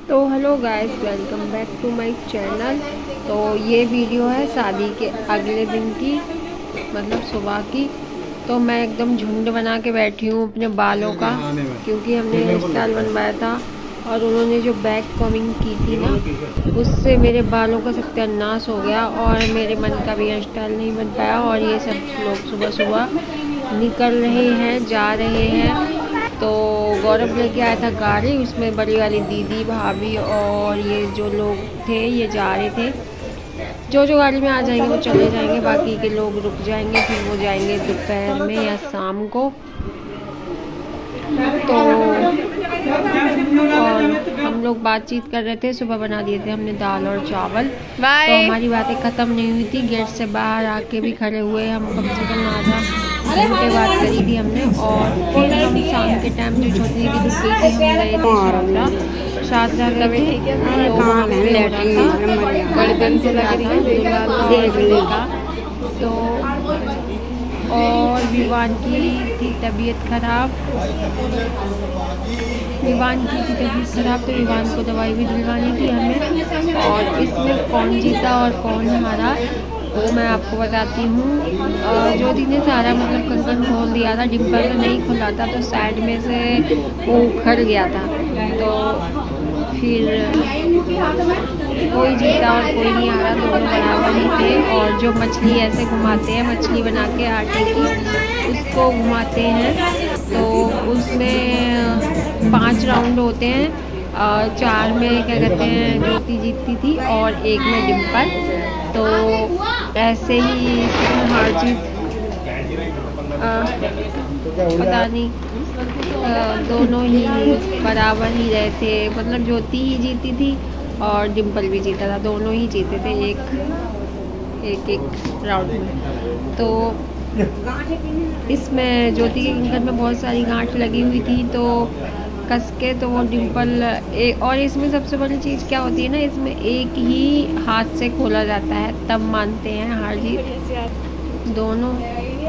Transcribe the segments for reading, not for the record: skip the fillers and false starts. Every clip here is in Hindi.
तो hello guys, welcome back to my channel. तो ये वीडियो है शादी के अगले दिन की, मतलब सुबह की। तो मैं एकदम झुंड बना के बैठी हूँ अपने बालों का, क्योंकि हमने हेयर स्टाइल बनवाया था और उन्होंने जो बैक कॉमिंग की थी ना, उससे मेरे बालों का सत्यानाश हो गया और मेरे मन का भी हेयर स्टाइल नहीं बन पाया। और ये सब लोग सुबह सुबह निकल रहे हैं, जा रहे हैं। तो गौरव लेके आया था गाड़ी, उसमें बड़ी वाली दीदी, भाभी और ये जो लोग थे ये जा रहे थे। जो गाड़ी में आ जाएंगे वो चले जाएंगे, बाकी के लोग रुक जाएंगे, फिर वो जाएंगे दोपहर में या शाम को। तो और हम लोग बातचीत कर रहे थे, सुबह बना दिए थे हमने दाल और चावल। तो हमारी बातें ख़त्म नहीं हुई थी, गेट से बाहर आके भी खड़े हुए हम, कम से कम आधा घंटे बात करी थी हमने। और फिर हम शाम के टाइम जो छोटी दीदी रुक गई थी, हम गए थे शादरा तवे गर्दन से लगा। तो और विवान की थी तबीयत खराब, तो विवान को दवाई भी दिलवानी थी हमें। और इसमें कौन जीता और कौन हारा वो मैं आपको बताती हूँ। ज्योति ने सारा मतलब कंकन खोल दिया था, डिम्पल तो नहीं खुला था, तो साइड में से वो उखड़ गया था। तो फिर कोई जीता और कोई नहीं हारा, दोनों बराबर ही थे। और जो मछली ऐसे घुमाते हैं, मछली बना के आटे की, उसको घुमाते हैं। तो उसमें 5 राउंड होते हैं, 4 में क्या कहते हैं ज्योति जीतती थी और 1 में डिम्पल। तो ऐसे ही हार जीत पता नहीं, दोनों ही बराबर ही रहे थे। मतलब ज्योति ही जीती थी और डिम्पल भी जीता था, दोनों ही जीते थे एक राउंड में। तो इसमें ज्योति के कंकन में बहुत सारी गांठ लगी हुई थी, तो कस के तो वो डिम्पल और इसमें सबसे बड़ी चीज़ क्या होती है ना, इसमें एक ही हाथ से खोला जाता है, तब मानते हैं हार जीत। दोनों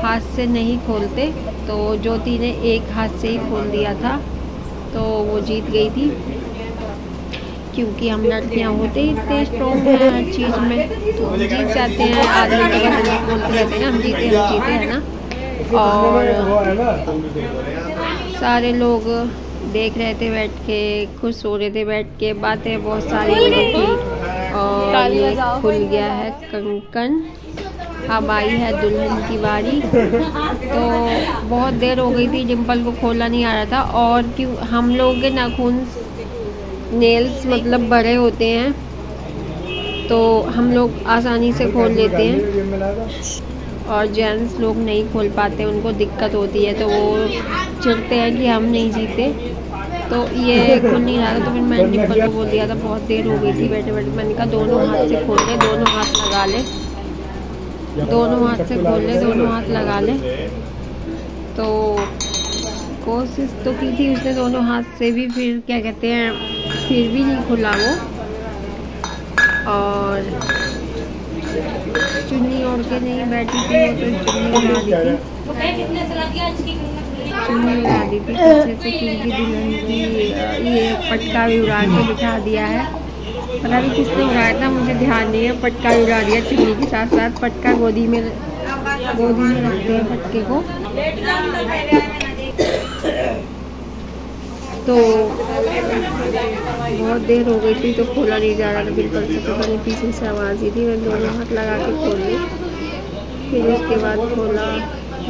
हाथ से नहीं खोलते, तो ज्योति ने एक हाथ से ही खोल दिया था, तो वो जीत गई थी। क्योंकि हम लड़कियाँ होते ही इतने स्ट्रॉन्ग हैं हर चीज़ में, तो हम जीत जाते हैं। आदमी के बारे में बोलते रहते हैं ना, हम जीते है ना। और सारे लोग देख रहे थे बैठ के, खुश हो रहे थे बैठ के, बातें बहुत सारी हो रही थी। और ये खुल गया है कंकन, अब आई है दुल्हन की बारी। तो बहुत देर हो गई थी, डिम्पल को खोला नहीं आ रहा था। और क्यों हम लोग के नाखून नेल्स मतलब बड़े होते हैं, तो हम लोग आसानी से खोल लेते हैं और जेंट्स लोग नहीं खोल पाते, उनको दिक्कत होती है, तो वो चिढ़ते हैं कि हम नहीं जीते। तो ये खुल नहीं रहा था, तो फिर मैंने डिम्पल को बोल दिया था, बहुत देर हो गई थी बैठे बैठे। मैंने कहा दोनों हाथ से खोल ले, दोनों हाथ लगा ले, दोनों हाथ से खोल ले, दोनों हाथ लगा ले। तो कोशिश तो की थी उसने दोनों हाथ से भी, फिर क्या कहते हैं, फिर भी नहीं खुला वो। और चुन्नी ओढ़ के नहीं बैठी थी वो, तो चुन्नी उड़ा दी थी, अच्छे से, क्योंकि दुल्हन की ये पटका भी उड़ा के बिठा दिया है। पता नहीं किसने उड़ाया था, मुझे ध्यान नहीं है। पटका उड़ा दिया चुन्नी के साथ साथ, पटका गोदी में रखते हैं पटके को। तो बहुत देर हो गई थी, तो खोला नहीं जा रहा था बिल्कुल से। तो मैंने पीछे से आवाज़ ही थी, मैं दोनों हाथ लगा के खोल ली। फिर उसके बाद खोला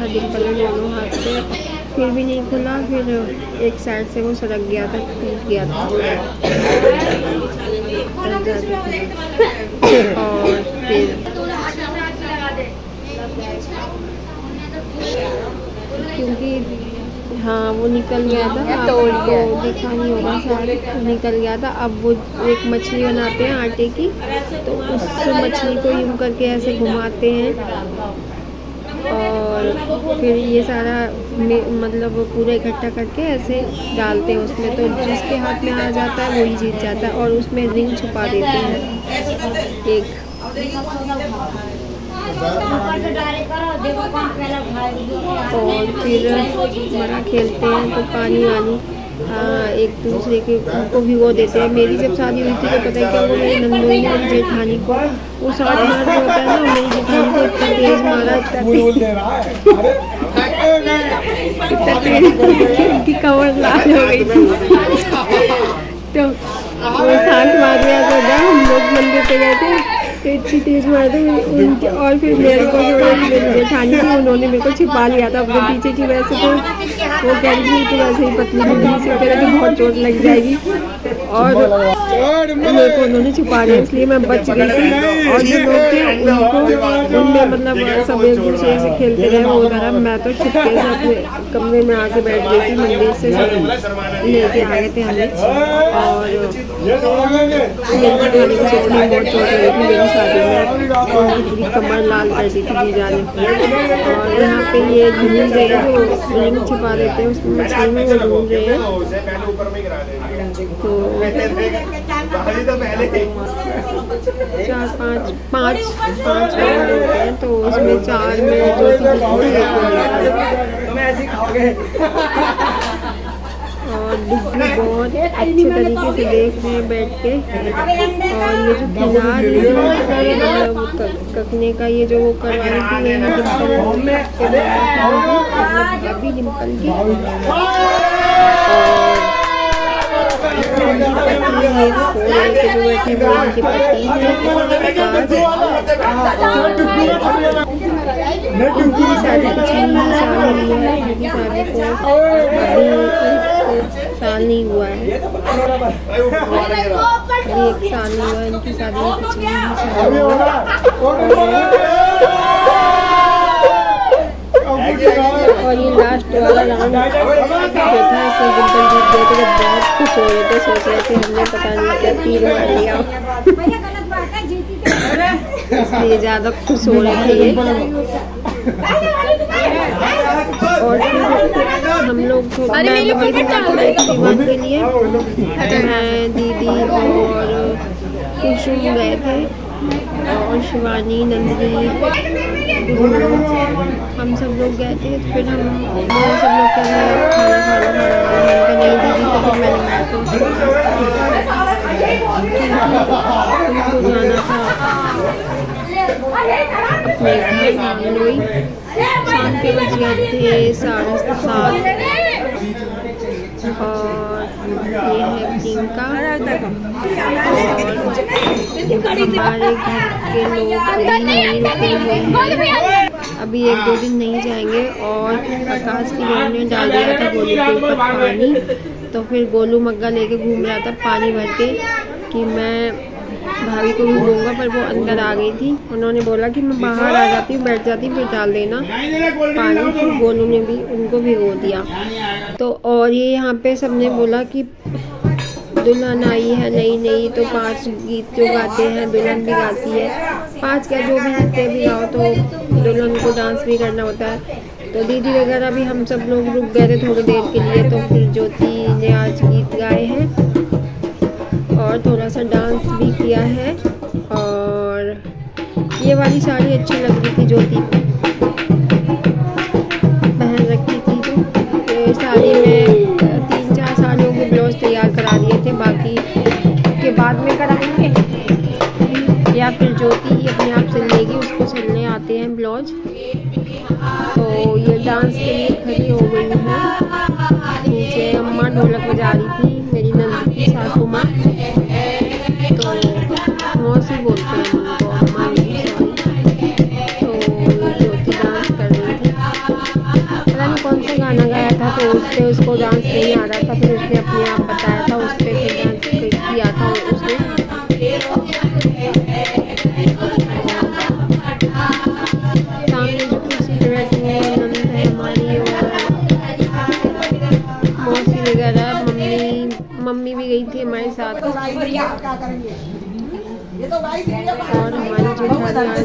डिम्पल ने दोनों हाथ से, फिर भी नहीं खुला। फिर एक साइड से वो सड़क गया था, टूट गया था। और फिर क्योंकि हाँ वो निकल गया था, आपको देखा नहीं होगा शायद, निकल गया था। अब वो एक मछली बनाते हैं आटे की, तो उस मछली को यूँ करके ऐसे घुमाते हैं और फिर ये सारा मतलब पूरा इकट्ठा करके ऐसे डालते हैं उसमें। तो जिसके हाथ में आ जाता है वही जीत जाता है। और उसमें रिंग छुपा देते हैं एक। और फिर बड़ा खेलते हैं, तो पानी वानी एक दूसरे के को भी वो देते हैं। मेरी जब शादी हुई थी तो पता है क्या, वो मेरी नंदोई ने मेरी जेठानी को वो 7 मार जो होता है ना, मेरी जेठानी को इतना तेज मारा, इतना तेज उनकी कमर लाल हो गई थी। तो वो 7 मार दिया तो हम लोग मंदिर पे गए थे तो इतनी तेज मार दी उनके। और फिर मेरे को जो मेरी जेठानी थी उन्होंने मेरे को छिपा लिया था अपने पीछे की वजह से। तो वो कह रही थी तो वैसे ही पतली पतली से कह रही थी बहुत चोट लग जाएगी, और मेरे को उन्होंने छुपा लिया इसलिए मैं बच गई थी। और जो लोग थे उनको उनमें मतलब सब एक दूसरे से खेलते रहे वो तरह, मैं तो छुपके से अपने कमरे में आके बैठ गई थी। मंदिर से सब लेके आ गए थे हमें, और मेरी जेठानी को सच में बहुत चोट लगी थी मेरी शादी में, और पूरी कमर लाल कर दी थी जीजा ने। और यहाँ पे ये ढूंढ रहे हैं जो गले में छिपा देते हैं उसमें मछली में, वो ढूंढ रहे हैं। तो 4-5 राउंड होते हैं, तो उसमें 4 में जो और डिग्गी बहुत अच्छे तरीके से देख रहे हैं बैठ के। और ये जो किनार मतलब ककने का ये जो वो करवाई थी अभी डिम्पल की, जो बैठी वो इनकी पति उनकी शादी कुछ नहीं साल हुई है, उनकी शादी को अभी 1 साल नहीं हुआ है, अभी 1 साल नहीं हुआ इनकी शादी में, कुछ नहीं साल हुआ। और ये लास्ट वाला राउंड जो था इसमें डिम्पल जीत गए थे, तो बहुत खुश हो रहे थे, सोच रहे थे हमने पता नहीं क्या तीर मार लिया इसलिए ज़्यादा खुश हो रहे थे ये। और हम लोग के लिए मैं दीदी और कुसुम गए थे, और शिवानी नंदिनी हम सब लोग गए थे। तो फिर हम सब लोग के लिए खाना नहीं दीदी, तो फिर मैंने उनको जाना था अपने घर नंदोई। शाम के बज गए थे 7:30, और ये है प्रियंका और हमारे घर के लोग अभी नहीं रुके हुए हैं, अभी 1-2 दिन नहीं जाएंगे। और आकाश की बहन ने डाल दिया था गोलू के ऊपर पानी, तो फिर गोलू मग्गा लेके घूम रहा था पानी भर के कि मैं भाभी को भी दूंगा, पर वो अंदर आ गई थी। उन्होंने बोला कि मैं बाहर आ जाती हूँ, बैठ जाती हूँ, फिर डाल देना पानी। फिर गोलू ने भी उनको भिगो दिया। तो और ये यहाँ पे सबने बोला कि दुल्हन आई है नई, तो 5 गीत जो गाते हैं दुल्हन भी गाती है, 5 क्या जो भी जितने भी गाओ, तो दुल्हन को डांस भी करना होता है। तो दीदी वगैरह भी हम सब लोग रुक गए थे थोड़ी देर के लिए, तो फिर ज्योति ने आज गीत गाए हैं और थोड़ा सा डांस भी किया है। और ये वाली साड़ी अच्छी लग रही थी, ज्योति पहन रखी थी, तो साड़ी में 3-4 साड़ियों के ब्लाउज तैयार करा दिए थे, बाकी के बाद में कराएंगे या फिर ज्योति ही अपने आप सिल लेगी, उसको सिलने आते हैं ब्लाउज। तो ये डांस के लिए खड़ी हो गई है। नीचे अम्मा ढोलक बजा रही थी, मेरी नंद की सासू माँ, तो मौसी बोलते हैं उनको, अम्मा नहीं सॉरी। तो ज्योति डांस कर रही थी, पता नहीं कौन सा गाना गाया था, तो उस पर उसको डांस नहीं आ रहा था, फिर उसने अपने आप बताया था, उस पर फिर डांस किया था उसने। सामने जो कुर्सी पे बैठी है नंद है हमारी, और मौसी वगैरह, मम्मी भी गई थी हमारे साथ। और हमारी जेठानी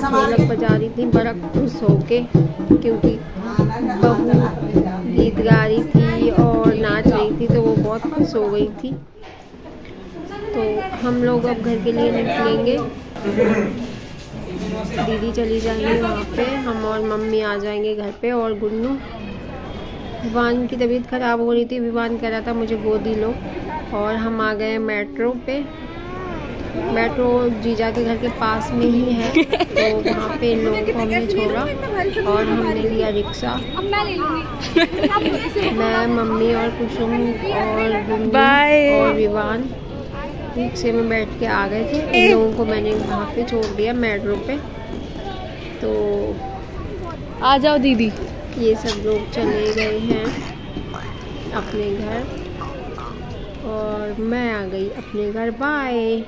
ढोलक बजा रही थी बड़ा खुश होके, क्योंकि बहू गीत गा रही थी और नाच रही थी, तो वो बहुत खुश हो गई थी। तो हम लोग अब घर के लिए निकलेंगे, दीदी चली जाएंगी वहाँ पे, हम और मम्मी आ जाएंगे घर पे, और गुन्नू विवान की तबीयत ख़राब हो रही थी। विवान कह रहा था मुझे गोदी लो, और हम आ गए मेट्रो पे। मेट्रो जीजा के घर के पास में ही है, तो वहाँ पे लोगों को हमने छोड़ा और हमने लिया रिक्शा। मैं, मम्मी और कुसुम और बुन्नी और विवान रिक्शे में बैठ के आ गए थे। इन लोगों को मैंने वहाँ पे छोड़ दिया मेट्रो पे। तो आ जाओ दीदी। ये सब लोग चले गए हैं अपने घर और मैं आ गई अपने घर। बाय।